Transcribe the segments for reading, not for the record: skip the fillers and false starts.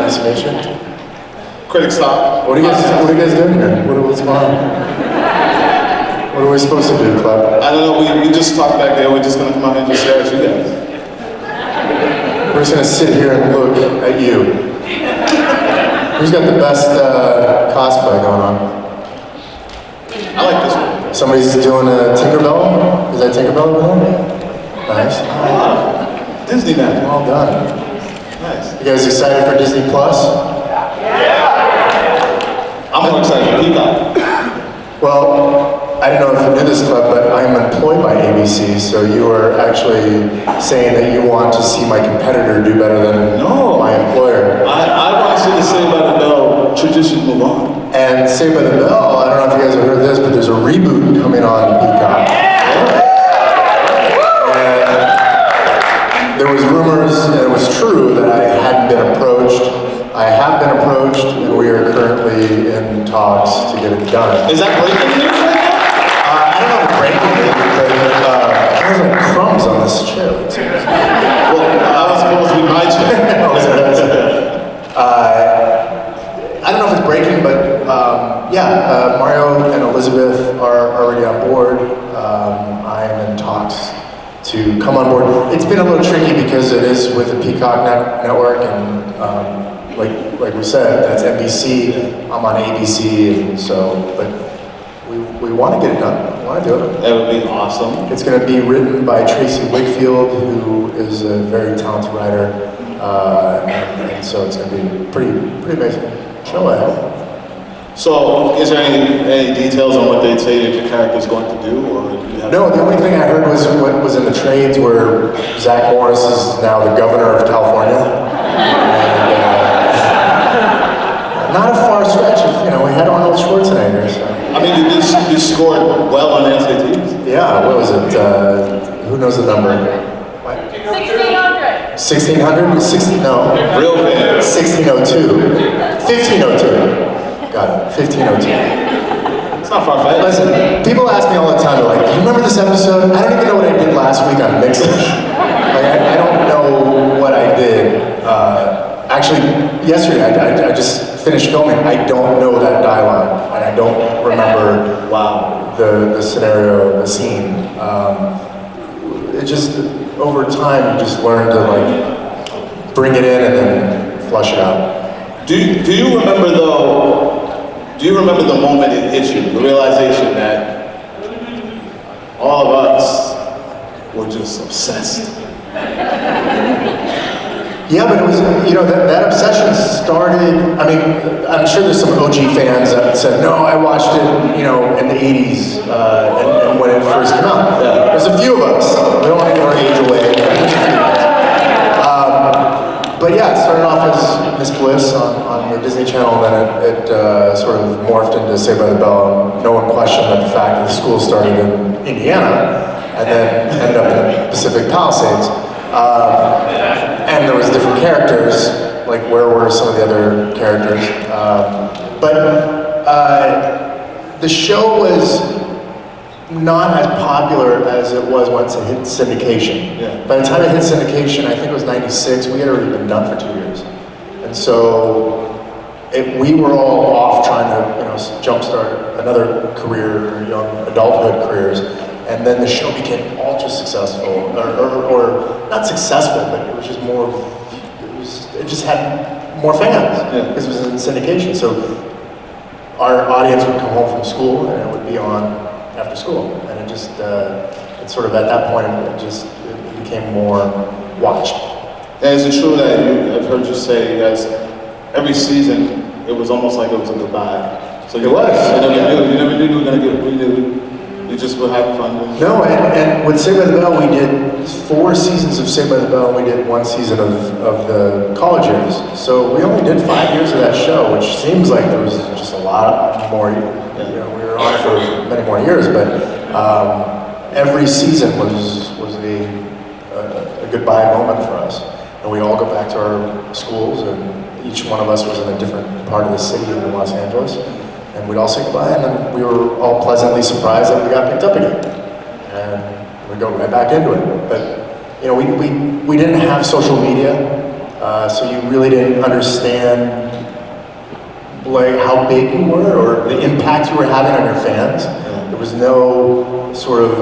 Nice to meet you. Critics Talk. What are you guys doing here? What's going on? What are we supposed to do, Klep? I don't know, we just talked back there, we're just gonna come out here and just share with you guys. We're just gonna sit here and look at you. Who's got the best cosplay going on? I like this one. Somebody's doing a Tinkerbell? Is that Tinkerbell over there? Nice. Ah, Disney man. Well done. Nice. You guys excited for Disney Plus? I'm more excited for Peacock. Well, I don't know if you knew this, Klep, but I'm employed by ABC, so you are actually saying that you want to see my competitor do better than my employer. I want to see the Saved by the Bell tradition move on. And Saved by the Bell, I don't know if you guys have heard this, but there's a reboot coming on Peacock. And there was rumors, and it was true, that I hadn't been approached. I have been approached, and we are currently in talks to get it done. Is that breaking news right now? I don't know if breaking news, but there's like crumbs on this chair. Well, that was supposed to be my chair. I don't know if it's breaking, but Mario and Elizabeth are already on board. I'm in talks to come on board. It's been a little tricky because it is with the Peacock network, and like we said, that's NBC. I'm on ABC, and so, but we want to get it done. We want to do it. That would be awesome. It's going to be written by Tracy Wakefield, who is a very talented writer, and so it's going to be pretty amazing show, I hope. So, is there any details on what they'd say that your character's going to do, or do you have? No, the only thing I heard was what was in the trades, where Zach Morris is now the governor of California. And, not a far stretch. We had Arnold Schwarzenegger. So. I mean, you scored well on SATs. Yeah, what was it? Who knows the number? 1600. 1600? 60? No. Real fan. 1602. 1502. Got it. 1502. It's not far-fetched. Listen, people ask me all the time, they're like, do you remember this episode? I don't even know what I did last week on Mixed. I don't know what I did. Actually, yesterday, I just finished filming. I don't know that dialogue, and I don't remember the scenario, the scene. It just, over time, you just learn to bring it in and then flush it out. Do you remember though? Do you remember the moment it hit you, the realization that all of us were just obsessed? Yeah, but it was, that obsession started, I'm sure there's some OG fans that said, no, I watched it, in the 80s, and when it first came out. Yeah. There's a few of us. We don't want to give our age away. But yeah, it started off as Miss Bliss on the Disney Channel, and then it sort of morphed into Saved by the Bell. No one questioned the fact that the school started in Indiana, and then ended up in Pacific Palisades. And there was different characters, like where were some of the other characters. But the show was not as popular as it was once it hit syndication. Yeah. By the time it hit syndication, I think it was 96, we had already been done for 2 years. And so we were all off trying to jumpstart another career, young adulthood careers. And then the show became ultra successful, or not successful, but it was just more, it just had more fans, because it was in syndication. So our audience would come home from school and it would be on after school. And it just, it's sort of at that point, it became more watched. And is it true that I've heard you say that every season, it was almost like it was a goodbye? So you never knew you were going to get renewed. You just were having fun. No, and with Saved by the Bell, we did 4 seasons of Saved by the Bell, and we did 1 season of the college years. So we only did 5 years of that show, which seems like there was just a lot more, we were on for many more years, but every season was a goodbye moment for us. And we all go back to our schools, and each one of us was in a different part of the city in Los Angeles. And we'd all say goodbye, and then we were all pleasantly surprised that we got picked up again. And we'd go right back into it. But, we didn't have social media So you really didn't understand like how big you were or the impact you were having on your fans. There was no sort of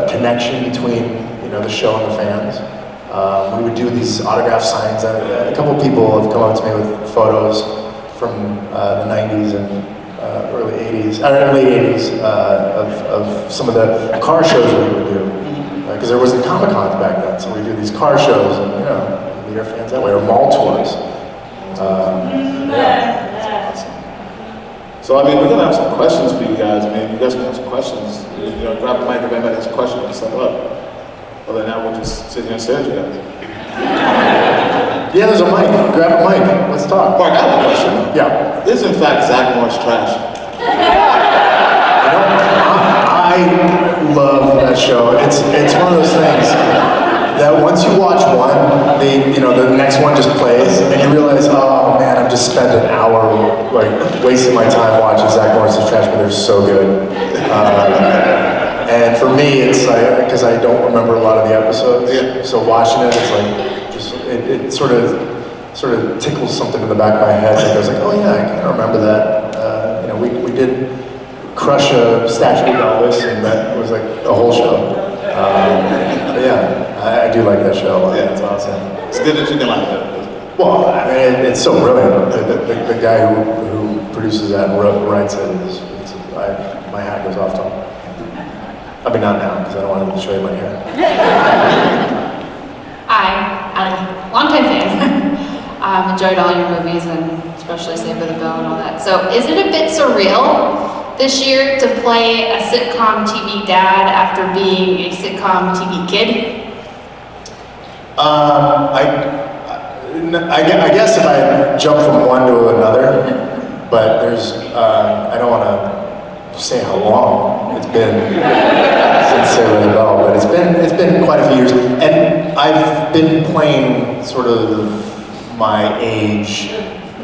connection between the show and the fans. We would do these autograph signs. A couple of people have come up to me with photos from the 90s and early 80s, or late 80s of some of the car shows we would do. Because there wasn't Comic-Cons back then, so we do these car shows and meet our fans that way, or mall tours. So, I mean, we're going to have some questions for you guys. I mean, you guys can have some questions. Grab the mic if anybody has a question and step up. Other than that, we'll just sit here and stare at you guys. Yeah, there's a mic. Grab a mic. Let's talk. Mark, I have a question. Yeah. Is, in fact, Zach Morris trash? I love that show. It's one of those things that once you watch one, the next one just plays, and you realize, oh man, I've just spent an hour like wasting my time watching Zach Morris' trash, but they're so good. And for me, it's like because I don't remember a lot of the episodes, so watching it, it's like it sort of tickles something in the back of my head. And I was like, oh yeah, I kind of remember that. We did crush a statue of Elvis, and that was like a whole show. But yeah, I do like that show a lot. Yeah, it's awesome. It's good that you can like it. Well, I mean, it's so brilliant. The guy who produces that and writes it my hat goes off to him. I mean, not now, because I don't want to show you my hair. I'm a longtime fan. Enjoyed all your movies, and especially Saved by the Bell and all that. So is it a bit surreal this year to play a sitcom TV dad after being a sitcom TV kid? I guess if I jump from one to another, but there's, I don't want to say how long it's been since Saved by the Bell, but it's been quite a few years, and I've been playing sort of my age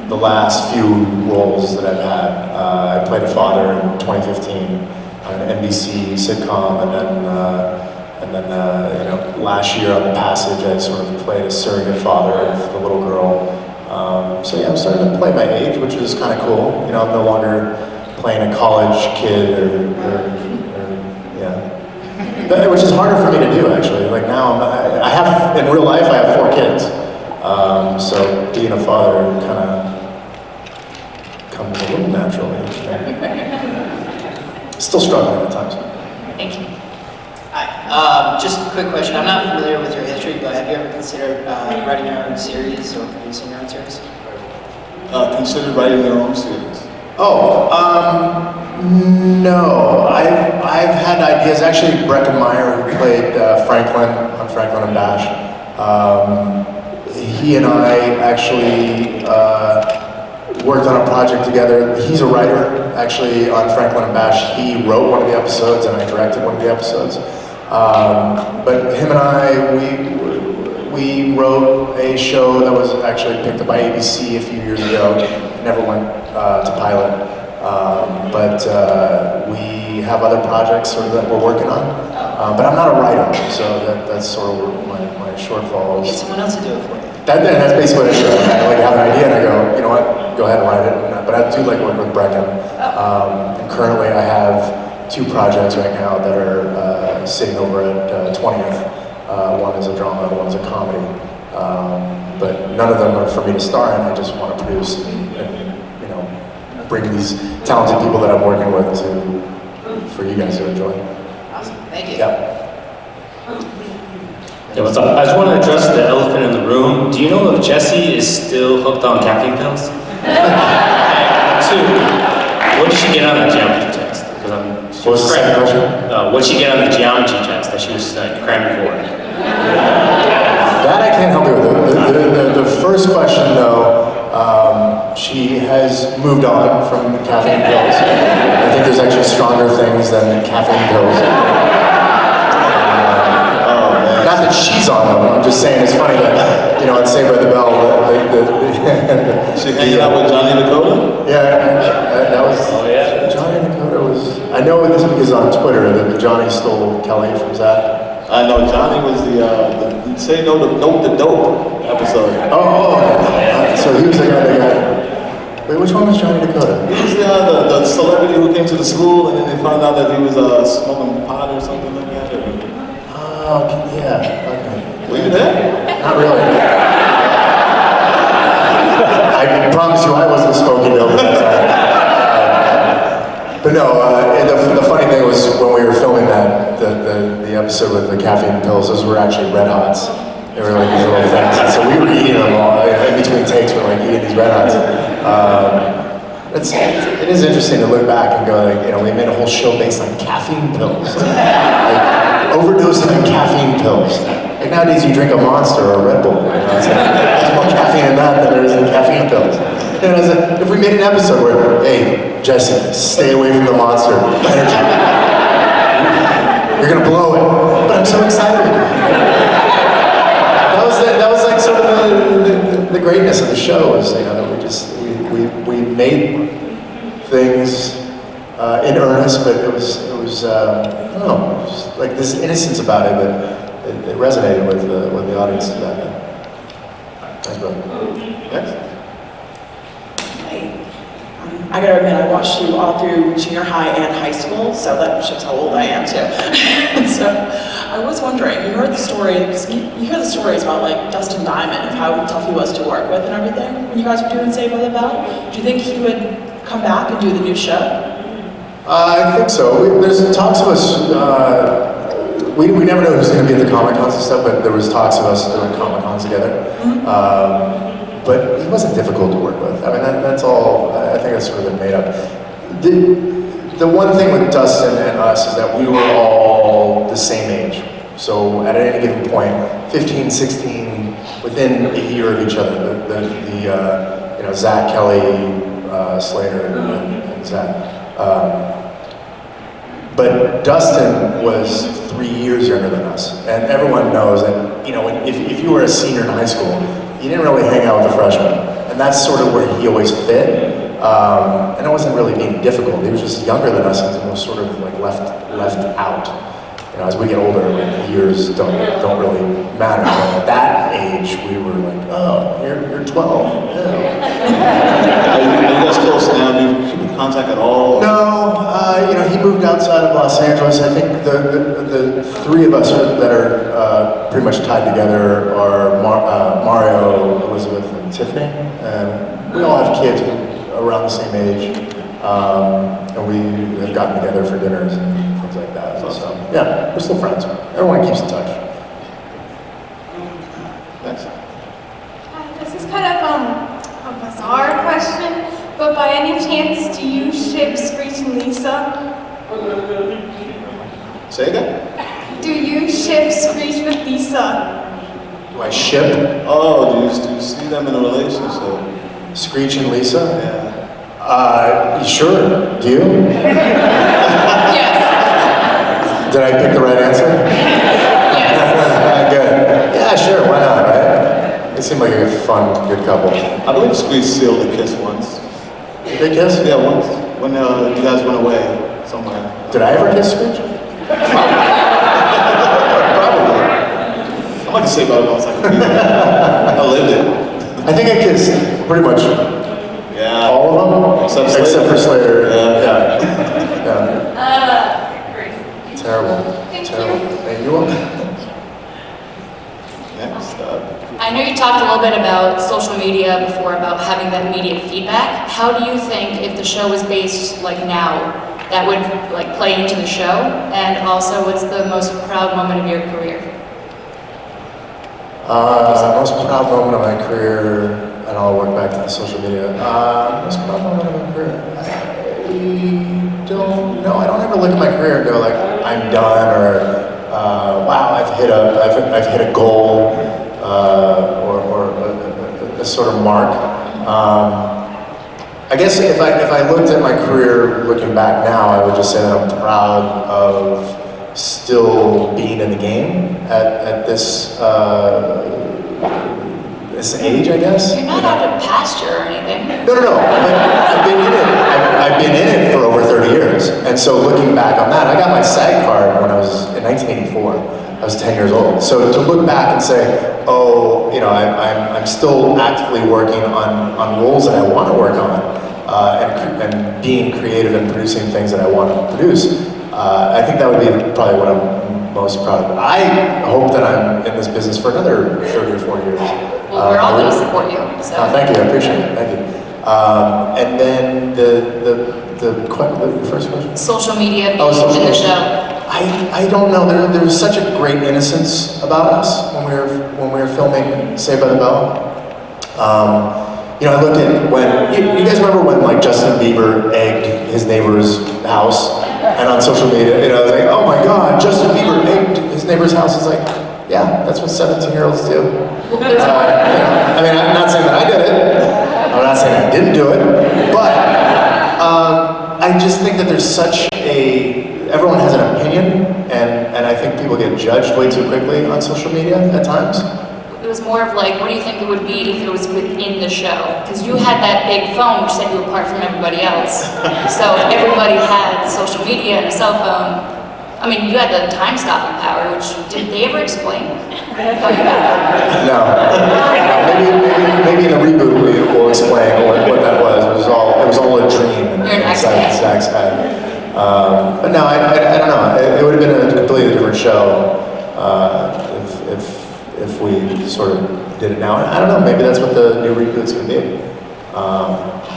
the last few roles that I've had. I played a father in 2015 on an NBC sitcom, and then last year on The Passage, I sort of played a surrogate father of the little girl. So yeah, I'm starting to play my age, which is kind of cool. I'm no longer playing a college kid which is harder for me to do actually. Like now, I have in real life I have 4 kids, so being a father kind of comes a little naturally. Still struggling at times. Thank you. Hi. Just a quick question. I'm not familiar with your history, but have you ever considered writing your own series or producing your own series? Considered writing your own series? No. I've had ideas. Actually, Breckin Meyer, who played Franklin on Franklin and Bash, he and I actually worked on a project together. He's a writer, actually, on Franklin and Bash. He wrote one of the episodes, and I directed one of the episodes. But him and I, we wrote a show that was actually picked up by ABC a few years ago. It never went to pilot. But we have other projects sort of that we're working on. But I'm not a writer, so that's sort of my shortfall. Get someone else to do it for you. That's basically what I do. I like have an idea and I go, you know what, go ahead and write it. But I do like working with Breckin. And currently I have 2 projects right now that are sitting over at 20th. One is a drama, one is a comedy. But none of them are for me to star in. I just want to produce and bring these talented people that I'm working with for you guys to enjoy. Awesome. Thank you. Yeah. Yeah, what's up? I just want to address the elephant in the room. Do you know if Jessie is still hooked on caffeine pills? 2, what did she get on that geometry test? Because What was the second question? What did she get on the geometry test that she was cramming for? That I can't help you with. The first question, though, she has moved on from caffeine pills. I think there's actually stronger things than caffeine pills. Not that she's on them. I'm just saying it's funny that on Saved by the Bell, She hanging out with Johnny Dakota? Yeah, that was. Oh yeah. Johnny Dakota was. I know this because on Twitter that Johnny stole Kelly from Zach. I know Johnny was the Say No to Dope the Dope episode. So he was the guy that got... Wait, which one was Johnny Dakota? He was the celebrity who came to the school and then they found out that he was smoking pot or something like that. Oh, yeah, okay. Were you there? Not really. I promise you I wasn't smoking dope at that time. But no, the funny thing was when we were filming that, the episode with the caffeine pills, those were actually Red Hots. They were like these little things. And so we were eating them all, in between takes, we were like eating these Red Hots. It is interesting to look back and go like, we made a whole show based on caffeine pills. Like, overdosing on caffeine pills. Like nowadays you drink a Monster or a Red Bull. It's like, there's more caffeine in that than there is in caffeine pills. It's like, if we made an episode where, hey, Jesse, stay away from the Monster energy. You're gonna blow it. But I'm so excited. That was like sort of the greatness of the show is, that we made things in earnest, but it was I don't know, it was like this innocence about it that it resonated with the audience back then. Thanks, brother. Yes? I gotta admit, I watched you all through junior high and high school, so that shows how old I am too. And so I was wondering, you heard the stories about like Dustin Diamond, of how tough he was to work with and everything, when you guys were doing Saved by the Bell. Do you think he would come back and do the new show? I think so. There's talks of us, we never know who's going to be at the Comic-Cons and stuff, but there was talks of us doing Comic-Cons together. But he wasn't difficult to work with. I mean, that's all, I think that's sort of been made up. The one thing with Dustin and us is that we were all the same age. So at any given point, 15, 16, within a year of each other, Zach, Kelly, Slater, and Zach. But Dustin was 3 years younger than us. And everyone knows that, if you were a senior in high school, you didn't really hang out with the freshmen. And that's sort of where he always fit. And it wasn't really being difficult. He was just younger than us and was sort of like left out. As we get older, like, years don't really matter. But at that age, we were like, oh, you're 12. Yeah. Are you guys close now? Do you keep in contact at all? No, he moved outside of Los Angeles. I think the three of us that are pretty much tied together are Mario, Elizabeth, and Tiffany. And we all have kids around the same age. And we have gotten together for dinners and things like that. So, yeah, we're still friends. Everyone keeps in touch. Thanks. This is kind of a bizarre question, but by any chance, do you ship Screech and Lisa? Say again? Do you ship Screech with Lisa? Do I ship Oh, do you see them in a relationship? Screech and Lisa? Yeah. Sure. Do you? Yes. Did I pick the right answer? Yes. Good. Yeah, sure. Why not, right? They seem like a fun, good couple. I believe Squeeze sealed a kiss once. Did they kiss? Yeah, once. When you guys went away somewhere. Did I ever kiss Screech? Probably. I'm not gonna say about it, I was like, I lived it. I think I kissed pretty much Yeah. all of them, except for Slater. Yeah. Terrible. Thank Terrible. you. Hey, you welcome. Next I know you talked a little bit about social media before, about having that immediate feedback. How do you think, if the show was based like now, that would like play into the show? And also, what's the most proud moment of your career? Most proud moment of my career, and I'll work back to the social media. Most proud moment of my career. I don't know. I don't ever look at my career and go like, I'm done, or wow, I've hit a goal, or a sort of mark. I guess if I looked at my career looking back now, I would just say that I'm proud of still being in the game at this this age, I guess. You're not out of pasture or anything. No. I've been in it. I've been in it for over 30 years, and so looking back on that, I got my SAG card when I was in 1984. I was 10 years old. So to look back and say, oh, you know, I'm still actively working on roles that I want to work on, and being creative and producing things that I want to produce, I think that would be probably what I'm most proud of. I hope that I'm in this business for another 30 or 40 years. Well, we're all going to support you. So. Thank you, I appreciate it, thank you. And then the first question? Social media being social in the media. show. I don't know. There was such a great innocence about us when we were filming Saved by the Bell. You know, I looked at when you guys remember when like Justin Bieber egged his neighbor's house, and on social media, you know, I was like, oh my God, Justin Bieber egged his neighbor's house. It's like, yeah, that's what 17-year-olds do. You know, I mean, I'm not saying that I did it. I'm not saying I didn't do it, but I just think that there's such everyone has an opinion, and I think people get judged way too quickly on social media at times. It was more of like, what do you think it would be if it was within the show? Because you had that big phone which set you apart from everybody else. So everybody had social media and a cell phone. I mean, you had the time-stopping power, which did they ever explain? No. Maybe in the reboot we'll explain what that was. It was all a dream in Zach's head. But no, I don't know. It would have been a completely different show if we sort of did it now. I don't know. Maybe that's what the new reboot's gonna be.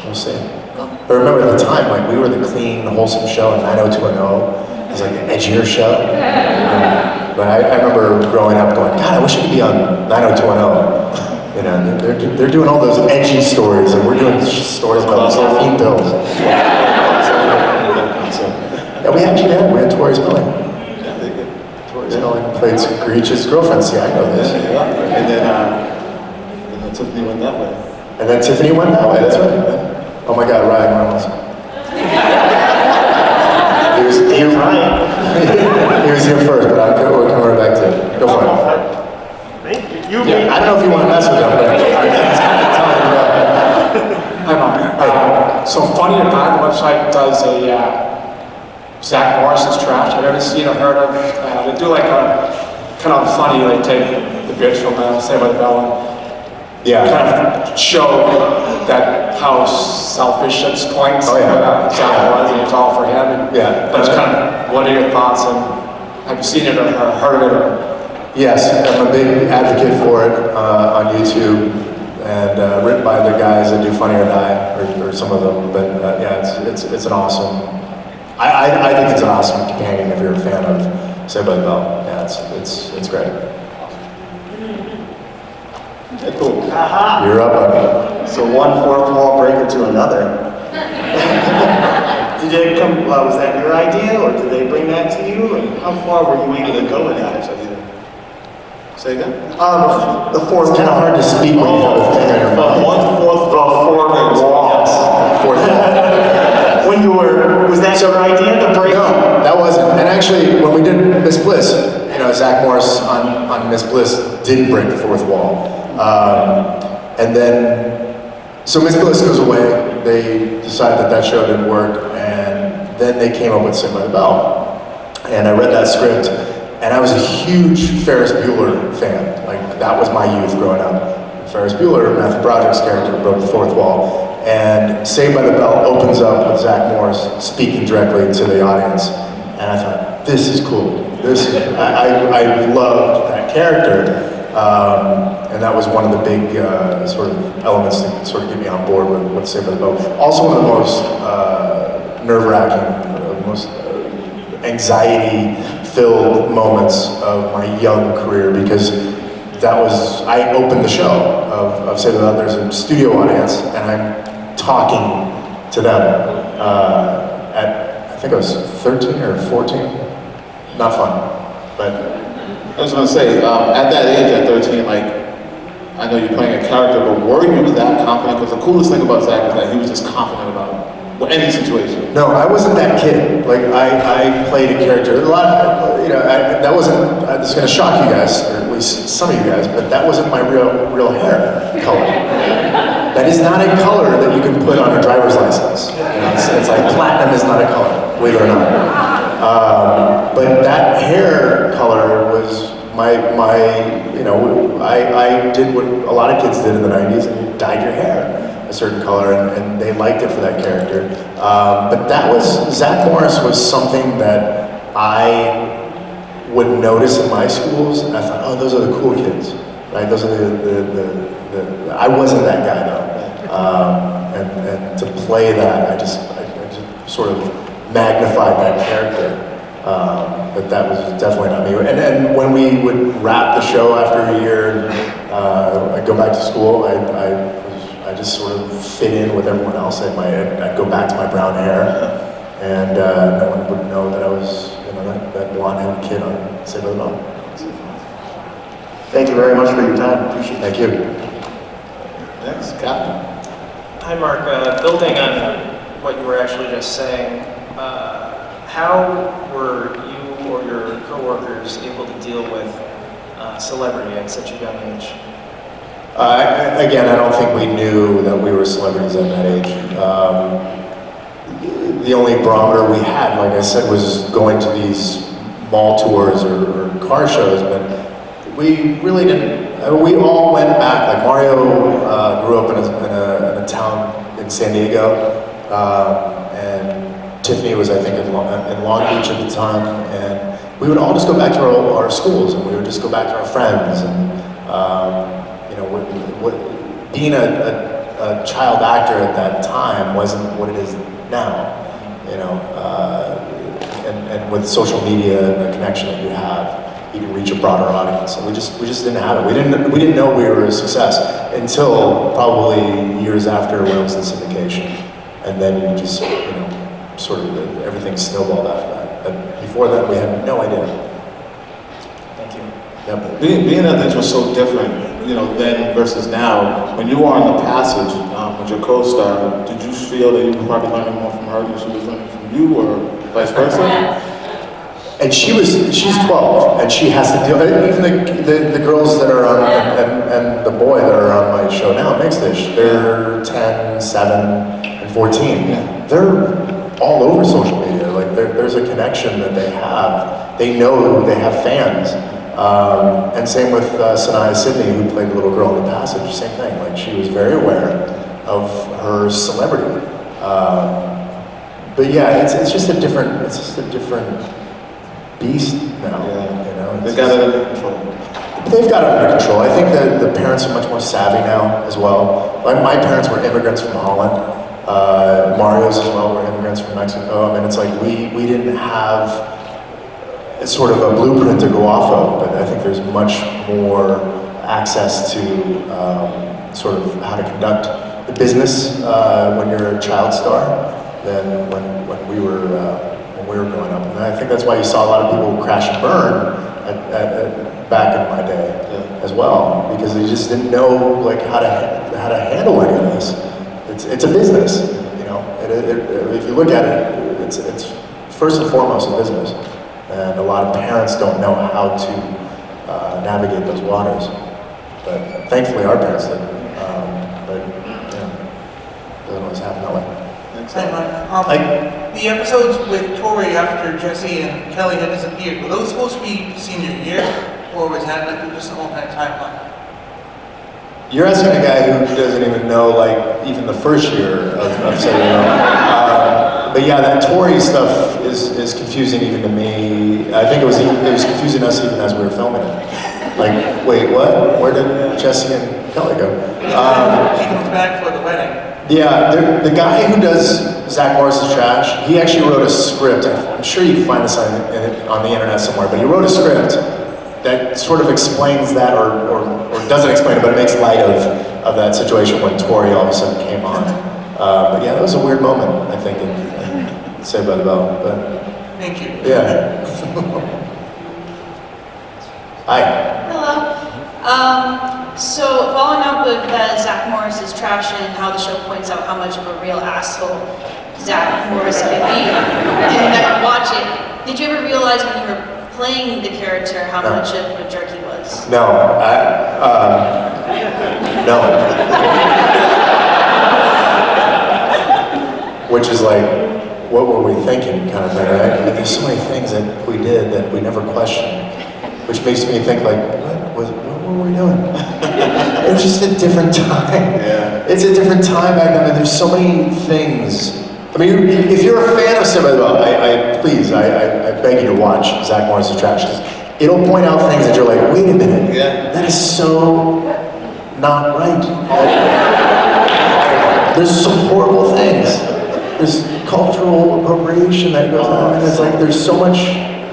We'll see. But remember at the time, like we were the clean, wholesome show, and 90210 was like the edgier show. But I remember growing up going, God, I wish I could be on 90210. You know, they're doing all those edgy stories, and we're doing stories about caffeine pills. Yeah, we had Tori Spelling. Tori Spelling played Screech's girlfriend. See, I know this. And then Tiffany went that way. And then Tiffany went that way, that's right. Oh my God, Ryan Reynolds. He was here first, but we're coming right back to it. Go for it. Thank you. I don't know if you want to mess with him, but it's kind of telling you about. Hi, Mark. So Funny or Not, the website does a Zach Morris's trash. I've never seen or heard of. They do like a kind of funny, like take the bits from Saved by the Bell and kind of show that how selfish at points Zach was, and it was all for him. And that's kind of, what are your thoughts, and have you seen it or heard of it? Or? Yes, I'm a big advocate for it on YouTube, and written by the guys that do Funny or Die, or some of them. But it's an awesome. I think it's an awesome companion if you're a fan of Saved by the Bell. Yeah, it's great. Cool. You're up, buddy. So one fourth wall breaker to another. Did it come? Was that your idea, or did they bring that to you? And how far were you able to go with that? Say again? The fourth. It's kind of hard to speak when you have a thing on your mouth. Fourth wall. Fourth wall. When you were, was that your idea to break? No, that wasn't. And actually, when we did Miss Bliss, you know, Zach Morris on Miss Bliss didn't break the fourth wall. And then, so Miss Bliss goes away. They decide that show didn't work, and then they came up with Saved by the Bell. And I read that script, and I was a huge Ferris Bueller fan. Like, that was my youth growing up. Ferris Bueller, Matthew Broderick's character, broke the fourth wall. And Saved by the Bell opens up with Zach Morris speaking directly to the audience. And I thought, this is cool. I loved that character. And that was one of the big sort of elements that sort of get me on board with Saved by the Bell. Also one of the most nerve-wracking, most anxiety-filled moments of my young career, because I opened the show of Saved by the Bell. There's a studio audience, and I'm talking to them at, I think I was 13 or 14. Not fun, but. I was going to say, at that age, at 13, like, I know you're playing a character, but were you that confident? Because the coolest thing about Zach is that he was just confident about any situation. No, I wasn't that kid. Like, I played a character. A lot of, you know, that wasn't, this is going to shock you guys, or at least some of you guys, but that wasn't my real hair color. That is not a color that you can put on a driver's license. You know, it's like platinum is not a color, believe it or not. But that hair color was I did what a lot of kids did in the 90s, and you dyed your hair a certain color, and they liked it for that character. But Zach Morris was something that I would notice in my schools, and I thought, oh, those are the cool kids, right? Those are I wasn't that guy though. And to play that, I just sort of magnified that character. But that was definitely not me. And when we would wrap the show after a year, and I'd go back to school, I just sort of fit in with everyone else. I'd go back to my brown hair, and no one would know that I was, that blonde-headed kid on Saved by the Bell. Thank you very much for your time. Appreciate it. Thank you. Next, Captain. Hi, Mark. Building on what you were actually just saying, how were you or your coworkers able to deal with celebrity at such a young age? Again, I don't think we knew that we were celebrities at that age. The only barometer we had, like I said, was going to these mall tours or car shows, but we really didn't. We all went back. Like Mario grew up in a town in San Diego, and Tiffany was, I think, in Long Beach at the time, and we would all just go back to our schools, and we would just go back to our friends, and being a child actor at that time wasn't what it is now, and with social media and the connection that you have, you can reach a broader audience. And we just didn't have it. We didn't know we were a success until probably years after when it was in syndication, and then you just sort of everything snowballed after that. But before that, we had no idea. Thank you. Yep. Being that things were so different, then versus now, when you were on The Passage with your co-star, did you feel that you were probably learning more from her than she was learning from you, or vice versa? And she's 12, and she has to deal. Even the girls that are on, and the boy that are on my show now, Mixed Dish, they're 10, 7, and 14. Yeah. They're all over social media. Like there's a connection that they have. They know they have fans. And same with Sanaya Sidney, who played the little girl in The Passage. Same thing. Like she was very aware of her celebrity. But yeah, it's just a different beast now. Yeah. They got it under control. They've got it under control. I think that the parents are much more savvy now as well. Like my parents were immigrants from Holland. Mario's as well were immigrants from Mexico. I mean, it's like we didn't have sort of a blueprint to go off of, but I think there's much more access to sort of how to conduct the business when you're a child star than when we were growing up. And I think that's why you saw a lot of people crash and burn back in my day as well, because they just didn't know like how to handle any of this. It's a business, if you look at it, it's first and foremost a business. And a lot of parents don't know how to navigate those waters. But thankfully our parents did. But it doesn't always happen that way. Hi, Mark. The episodes with Tori after Jesse and Kelly had disappeared, were those supposed to be senior year, or was that like just an alternate timeline? You're asking a guy who doesn't even know, like, even the first year of setting up. But yeah, that Tori stuff is confusing even to me. I think it was confusing us even as we were filming it. Like, wait, what? Where did Jesse and Kelly go? She comes back for the wedding. Yeah, the guy who does Zach Morris's Trash, he actually wrote a script. I'm sure you can find this on the internet somewhere, but he wrote a script that sort of explains that, or doesn't explain it, but it makes light of that situation when Tori all of a sudden came on. But yeah, that was a weird moment, I think, in Saved by the Bell. But thank you. Yeah. Hi. Hello. So following up with Zach Morris's Trash and how the show points out how much of a real asshole Zach Morris can be, and I watch it. Did you ever realize when you were playing the character how much of a jerk he was? No. No. Which is like, what were we thinking kind of thing, right? I mean, there's so many things that we did that we never questioned. which makes me think like, what were we doing? It was just a different time. Yeah. It's a different time back then. There's so many things. I mean, if you're a fan of Saved by the Bell, please, I beg you to watch Zach Morris's Trash, because it'll point out things that you're like, wait a minute, that is so not right. There's some horrible things. There's cultural appropriation that goes on, and it's like, there's so much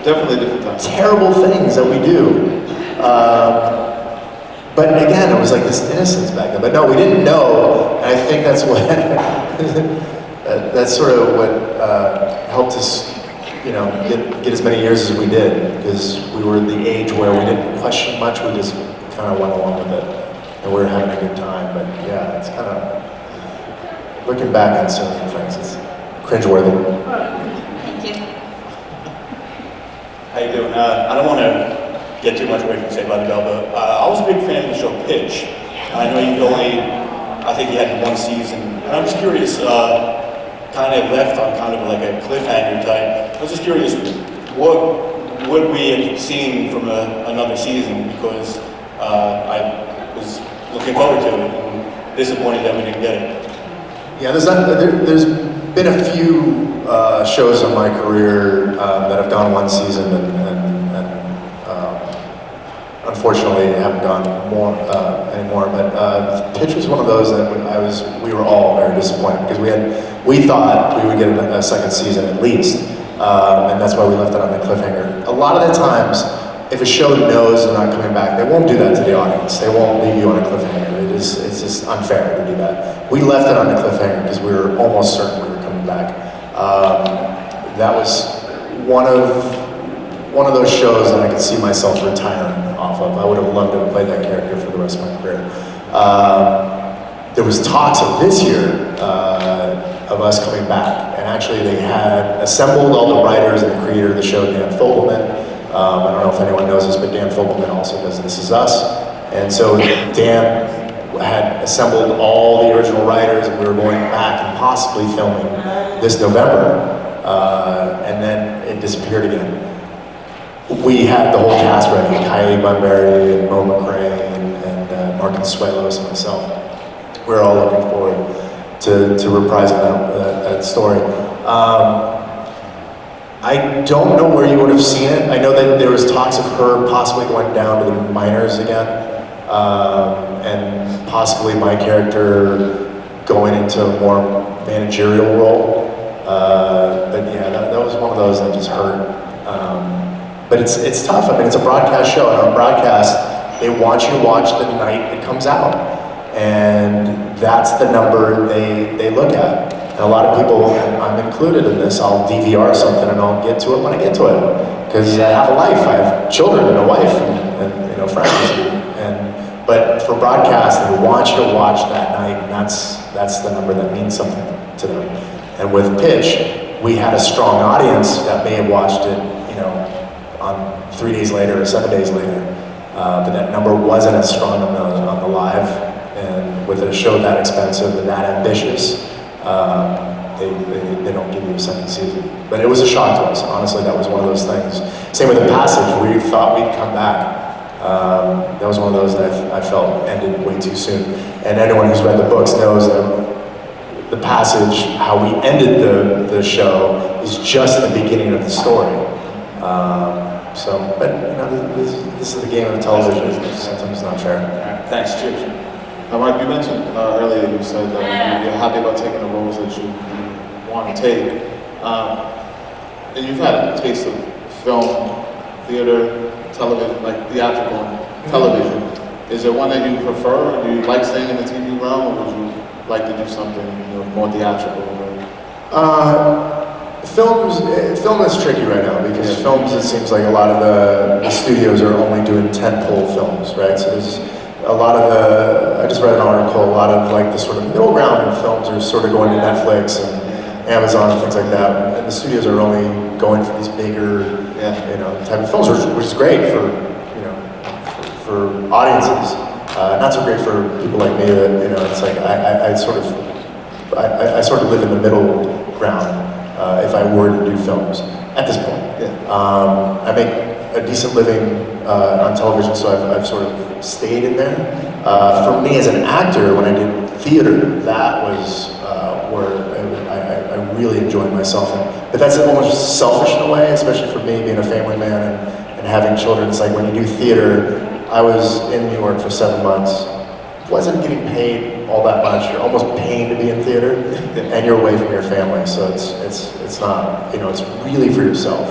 Definitely different time. terrible things that we do. But again, it was like this innocence back then. But no, we didn't know, and I think that's what, that's sort of what helped us, you know, get as many years as we did, because we were the age where we didn't question much, we just kind of went along with it, and we were having a good time. But yeah, it's kind of, looking back on some of the things, it's cringeworthy. Thank you. How you doing? I don't want to get too much away from Saved by the Bell, but I was a big fan of the show Pitch. I know you I think you had one season, and I'm just curious, kind of left on kind of like a cliffhanger type. I was just curious, what would we have seen from another season? Because I was looking forward to it and disappointed that we didn't get it. Yeah, there's been a few shows in my career that have gone one season and unfortunately haven't gone more anymore. But Pitch was one of those that we were all very disappointed, because we thought we would get a second season at least, and that's why we left it on the cliffhanger. A lot of the times, if a show knows they're not coming back, they won't do that to the audience. They won't leave you on a cliffhanger. It's just unfair to do that. We left it on the cliffhanger because we were almost certain we were coming back. That was one of those shows that I could see myself retiring off of. I would have loved to have played that character for the rest of my career. There was talks of this year of us coming back, and actually they had assembled all the writers and the creator of the show, Dan Fogelman. I don't know if anyone knows this, but Dan Fogelman also does This Is Us. And so Dan had assembled all the original writers, and we were going back and possibly filming this November, and then it disappeared again. We had the whole cast ready, Kylie Bunbury and Mo McRae and Mark Consuelos and myself. We were all looking forward to reprising that story. I don't know where you would have seen it. I know that there was talks of her possibly going down to the minors again, and possibly my character going into a more managerial role. But yeah, that was one of those that just hurt. But it's tough. I mean, it's a broadcast show, and on broadcast, they want you to watch the night it comes out, and that's the number they look at. And a lot of people, and I'm included in this, I'll DVR something and I'll get to it when I get to it, because I have a life. I have children and a wife and you know, friends. But for broadcast, they want you to watch that night, and that's the number that means something to them. And with Pitch, we had a strong audience that may have watched it, you know, on 3 days later or 7 days later, but that number wasn't as strong on the live. And with a show that expensive and that ambitious, they don't give you a second season. But it was a shock to us. Honestly, that was one of those things. Same with The Passage. We thought we'd come back. That was one of those that I felt ended way too soon. And anyone who's read the books knows that The Passage, how we ended the show, is just the beginning of the story. But you know, this is the game of television. Sometimes it's not fair. Thanks, cheers. Mark, you mentioned earlier, you said that you're happy about taking the roles that you want to take. And you've had a taste of film, theater, television, like theatrical television. Is there one that you prefer? Do you like staying in the TV realm, or would you like to do something, you know, more theatrical? Film is tricky right now, because films, it seems like a lot of the studios are only doing tentpole films, right? So there's a lot of I just read an article, a lot of like the sort of middle ground in films are sort of going to Netflix and Amazon and things like that, and the studios are only going for these bigger, you know, type of films, which is great for, you know, for audiences. Not so great for people like me that, you know, it's like I sort of live in the middle ground if I were to do films at this point. I make a decent living on television, so I've sort of stayed in there. For me as an actor, when I did theater, that was where I really enjoyed myself. But that's almost selfish in a way, especially for me being a family man and having children. It's like when you do theater, I was in New York for 7 months, wasn't getting paid all that much. You're almost paying to be in theater, and you're away from your family. So it's not, it's really for yourself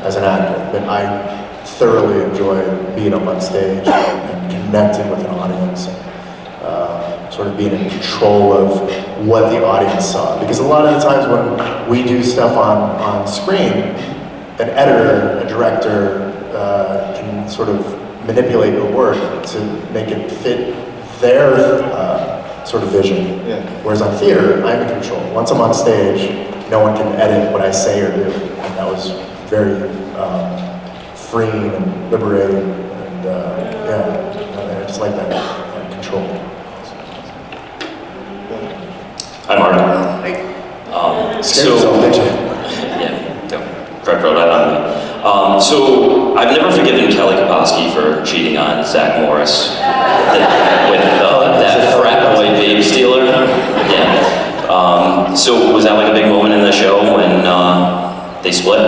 as an actor. But I thoroughly enjoy being up on stage and connecting with an audience, sort of being in control of what the audience saw. Because a lot of the times when we do stuff on screen, an editor, a director can sort of manipulate your work to make it fit their sort of vision. Yeah. Whereas on theater, I'm in control. Once I'm on stage, no one can edit what I say or do. And that was very freeing and liberating, and I just like that control. Hi, Mark. Scared yourself, did you? Yeah, don't throw that on me. So, I've never forgiven Kelly Kapowski for cheating on Zach Morris with that frat boy baby stealer. Yeah. So, was that like a big moment in the show when they split?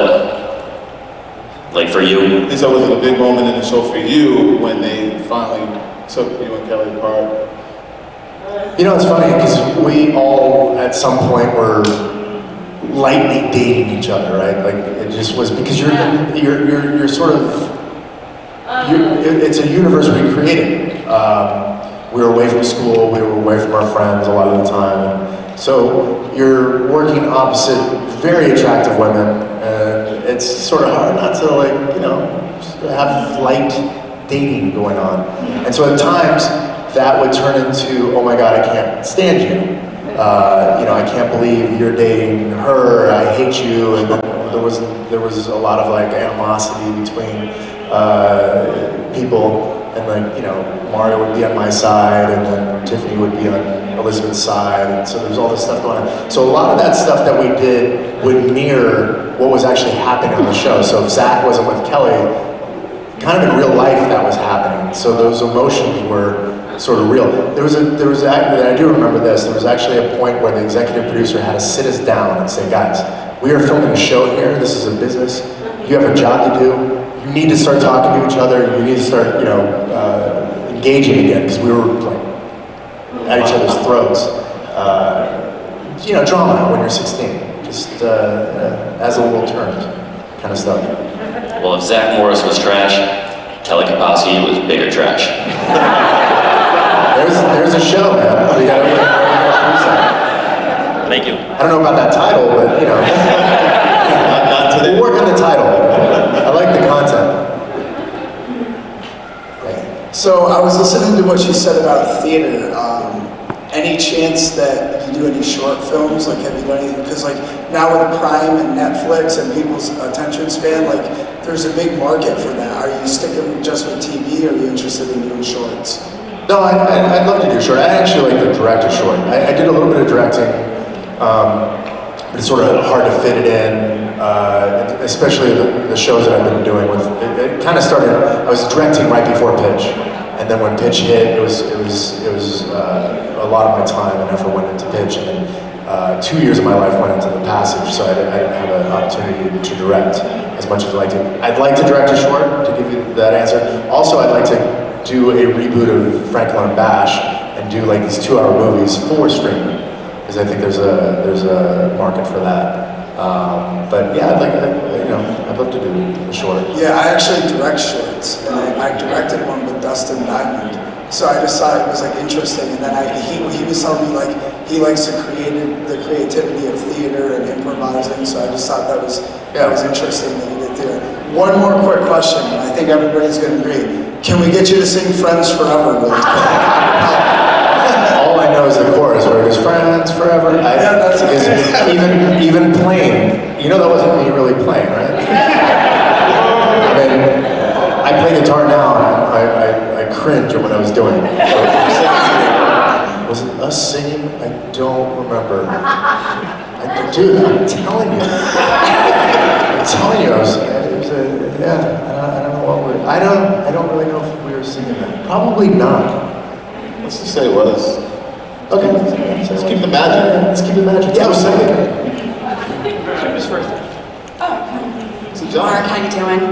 Like for you? And so was it a big moment in the show for you when they finally took you and Kelly apart? It's funny because we all at some point were lightly dating each other, right? Like it just was because you're sort of it's a universe we created. We were away from school, we were away from our friends a lot of the time, and so you're working opposite very attractive women, and it's sort of hard not to have light dating going on. And so at times that would turn into, oh my God, I can't stand you. I can't believe you're dating her, I hate you. And then there was a lot of animosity between people, and Mario would be on my side, and then Tiffany would be on Elizabeth's side, and so there's all this stuff going on. So a lot of that stuff that we did would mirror what was actually happening on the show. So if Zach wasn't with Kelly, kind of in real life that was happening. So those emotions were sort of real. There was I do remember this, there was actually a point where the executive producer had to sit us down and say, guys, we are filming a show here, this is a business, you have a job to do, you need to start talking to each other, you need to start, engaging again, because we were at each other's throats. Drama when you're 16, just as the world turns, kind of stuff. Well, if Zach Morris was trash, Kelly Kapowski was bigger trash. There's a show, man. We gotta Thank you. I don't know about that title, but Not today. we'll work on the title. I like the content. So I was listening to what you said about theater. Any chance that you do any short films? Have you done anything? Because now with Prime and Netflix and people's attention span, there's a big market for that. Are you sticking just with TV, or are you interested in doing shorts? No, I'd love to do short. I actually like to direct a short. I did a little bit of directing, but it's sort of hard to fit it in, especially the shows that I've been doing with. It kind of started. I was directing right before pitch, and then when pitch hit, it was a lot of my time and effort went into pitch, and then 2 years of my life went into the passage, so I didn't have an opportunity to direct as much as I'd like to. I'd like to direct a short, to give you that answer. Also, I'd like to do a reboot of Franklin and Bash and do these 2-hour movies for streaming, because I think there's a market for that. But yeah, I'd love to do a short. Yeah, I actually direct shorts, and I directed one with Dustin Diamond. So I decided it was interesting, and then he was telling me he likes the creativity of theater and improvising. So I just thought that was interesting that you did theater. One more quick question, and I think everybody's going to agree. Can we get you to sing "Friends Forever" really quick? All I know is the chorus where it is "Friends Forever." That's even playing. That wasn't me really playing, right? I mean, I play guitar now, and I cringe at what I was doing. Was it us singing? I don't remember. Dude, I'm telling you. I was. I don't know I don't really know if we were singing that. Probably not. Let's just say it was. Okay. Let's keep the magic. Let's keep the magic. Yeah, I was singing. Who's first? Mark, how you doing?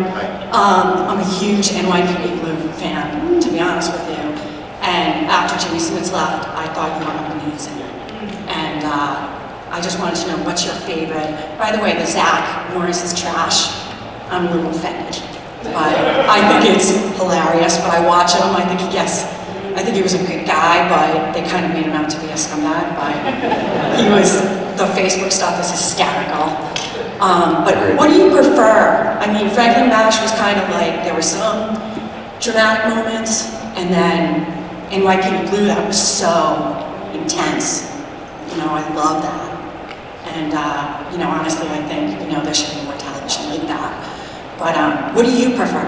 I'm a huge NYPD Blue fan, to be honest with you. And after Jimmy Smits left, I thought you were amazing. And I just wanted to know what's your favorite. By the way, the Zach Morris is trash. I'm a little offended. But I think it's hilarious. But I watch him. I think he was a good guy, but they kind of made him out to be a scumbag. But the Facebook stuff is hysterical. But what do you prefer? I mean, Franklin Bash was kind of like, there were some dramatic moments, and then NYPD Blue, that was so intense. You know, I love that. And, you know, honestly, I think, you know, there should be more television like that. But what do you prefer?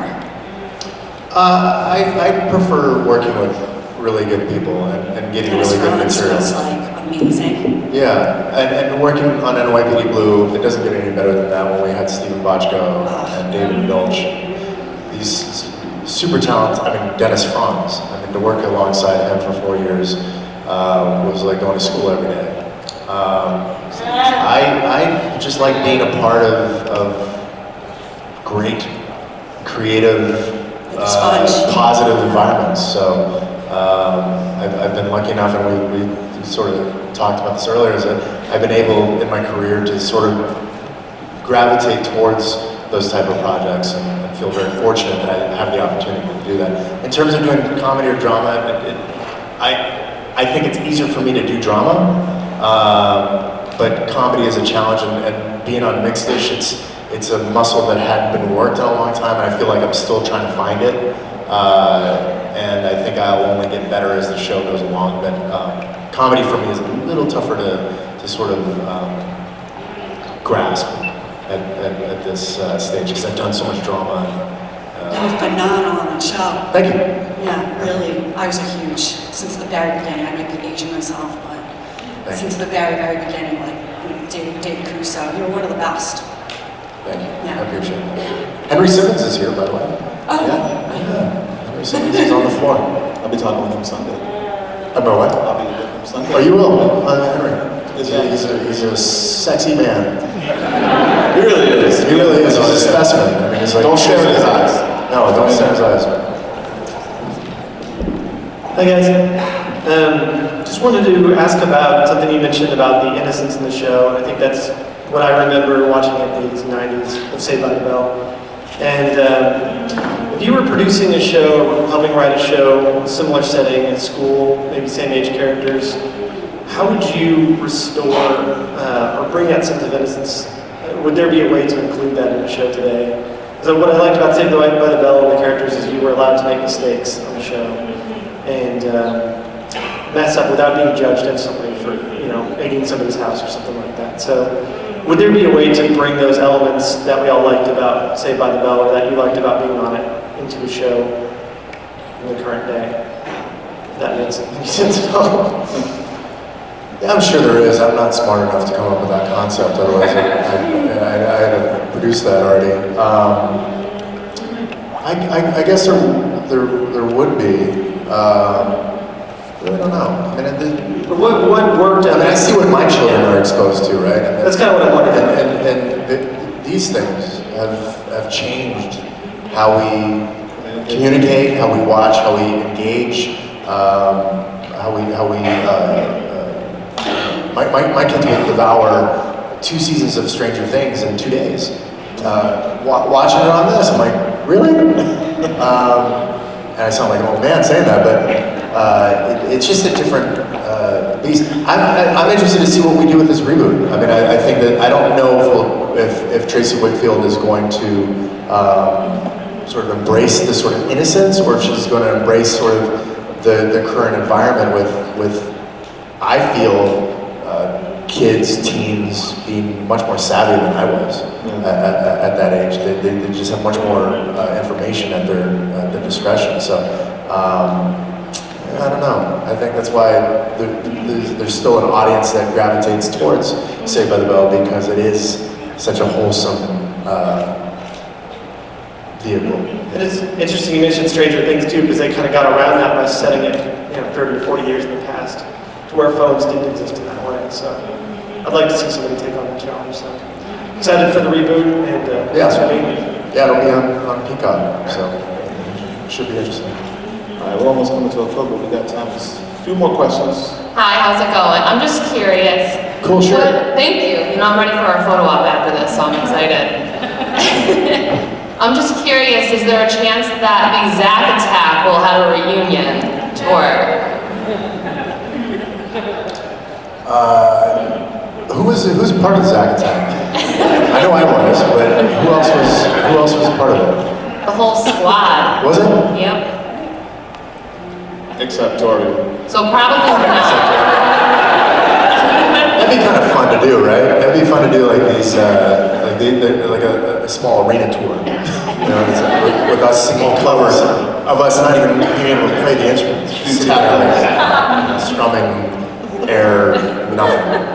I prefer working with really good people and getting really good material. Was like amazing. Yeah, and working on NYPD Blue, it doesn't get any better than that when we had Stephen Bochco and David Milch. These super talented, I mean, Dennis Franz. I mean, to work alongside him for 4 years was like going to school every day. I just like being a part of great, creative, positive environments. So I've been lucky enough, and we sort of talked about this earlier, is that I've been able in my career to sort of gravitate towards those type of projects and feel very fortunate that I have the opportunity to do that. In terms of doing comedy or drama, I think it's easier for me to do drama, but comedy is a challenge, and being on Mixed Dish, it's a muscle that hadn't been worked in a long time, and I feel like I'm still trying to find it. And I think I'll only get better as the show goes along, but comedy for me is a little tougher to sort of grasp at this stage, because I've done so much drama. You were phenomenal on that show. Thank you. Yeah, really. I was a huge, since the very beginning, I might be Asian myself, but since the very, very beginning, like David Caruso, you were one of the best. Thank you. Yeah. I appreciate it. Henry Simmons is here, by the way. Oh. Yeah. Henry Simmons is on the floor. I'll be talking with him Sunday. About what? I'll be with him Sunday. Oh, you will? Henry. He's a sexy man. He really is. He really is. He's a specimen. I mean, he's like, don't stare in his eyes. No, don't stare in his eyes. Hi guys. Just wanted to ask about something you mentioned about the innocence in the show, and I think that's what I remember watching in the 90s of Saved by the Bell. And if you were producing a show, or helping write a show, similar setting at school, maybe same age characters, how would you restore or bring that sense of innocence? Would there be a way to include that in a show today? So what I liked about Saved by the Bell and the characters is you were allowed to make mistakes on the show and mess up without being judged instantly for, you know, egging somebody's house or something like that. So would there be a way to bring those elements that we all liked about Saved by the Bell, or that you liked about being on it, into a show in the current day? If that makes any sense at all. Yeah, I'm sure there is. I'm not smart enough to come up with that concept, otherwise I had to produce that already. I guess there would be. I really don't know. I mean, what worked? I mean, I see what my children are exposed to, right? And that's kind of what I wanted. And these things have changed how we communicate, how we watch, how we engage, my kids will devour 2 seasons of Stranger Things in 2 days. Watching it on this, I'm like, really? And I sound like an old man saying that, but it's just a different beast. I'm interested to see what we do with this reboot. I mean, I think that I don't know if Tracy Whitfield is going to sort of embrace this sort of innocence, or if she's going to embrace sort of the current environment with I feel kids, teens being much more savvy than I was at that age. They just have much more information at their discretion. So I don't know. I think that's why there's still an audience that gravitates towards Saved by the Bell, because it is such a wholesome vehicle. And it's interesting you mentioned Stranger Things too, because they kind of got around that by setting it, 30 or 40 years in the past, to where phones didn't exist in that way. So I'd like to see somebody take on that challenge. So excited for the reboot, and thanks for being here. Yeah, it'll be on Peacock, so it should be interesting. All right, we're almost coming to a close, but we got time for a few more questions. Hi, how's it going? I'm just curious. Cool shirt. Thank you. I'm ready for our photo op after this, so I'm excited. I'm just curious, is there a chance that the Zack Attack will have a reunion tour? Who's part of Zack Attack? I know I was, but who else was part of it? The whole squad. Was it? Yep. Except Tori. So probably no. That'd be kind of fun to do, right? That'd be fun to do like these, like a small arena tour. With us singing covers of us not even being able to play the instruments. Just strumming air, nothing.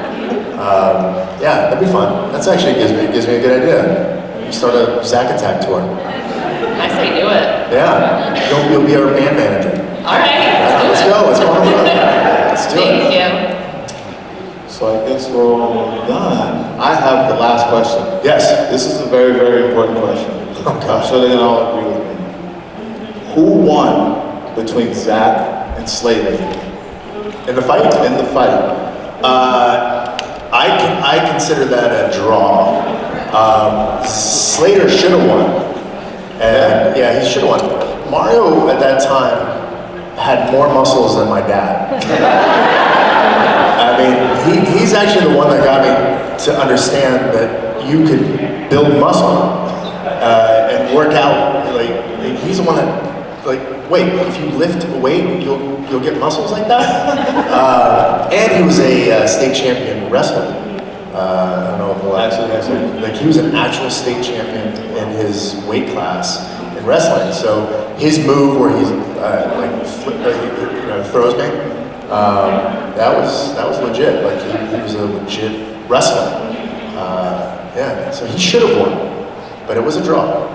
Yeah, that'd be fun. That's actually gives me a good idea. You start a Zack Attack tour. I say do it. Yeah, you'll be our band manager. All right, Let's go. Let's go on the road. Let's do it. Thank you. So I guess we're all done. I have the last question. Yes. This is a very, very important question. I'm sure they're gonna all agree with me. Who won between Zach and Slater? In the fight? In the fight. I consider that a draw. Slater should have won. And yeah, he should have won. Mario at that time had more muscles than my dad. I mean, he's actually the one that got me to understand that you could build muscle and work out. Like he's the one that, wait, if you lift a weight, you'll get muscles like that? And he was a state champion wrestler. I don't know if he was an actual state champion in his weight class in wrestling. So his move where he's throws me, that was legit. Like he was a legit wrestler. Yeah, so he should have won, but it was a draw.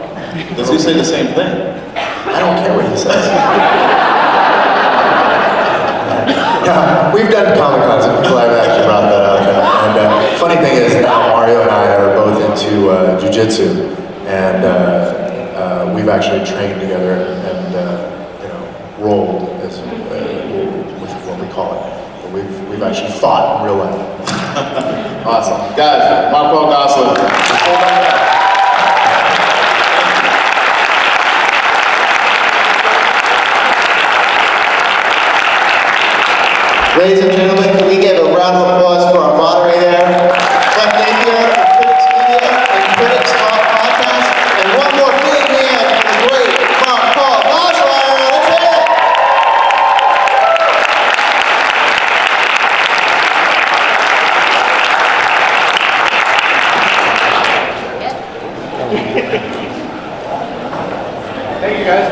Does he say the same thing? I don't care what he says. Yeah, we've done Comic-Cons and people have actually brought that up. And funny thing is now Mario and I are both into jiu-jitsu, and we've actually trained together and rolled, which is what we call it. But we've actually fought in real life. Awesome. Guys, Paul Gosselaar. Ladies and gentlemen, can we give a round of applause for our moderator, KlepCX Media and Critics Podcast, and one more big hand for the great Paul Gosselaar. That's Thank you, guys.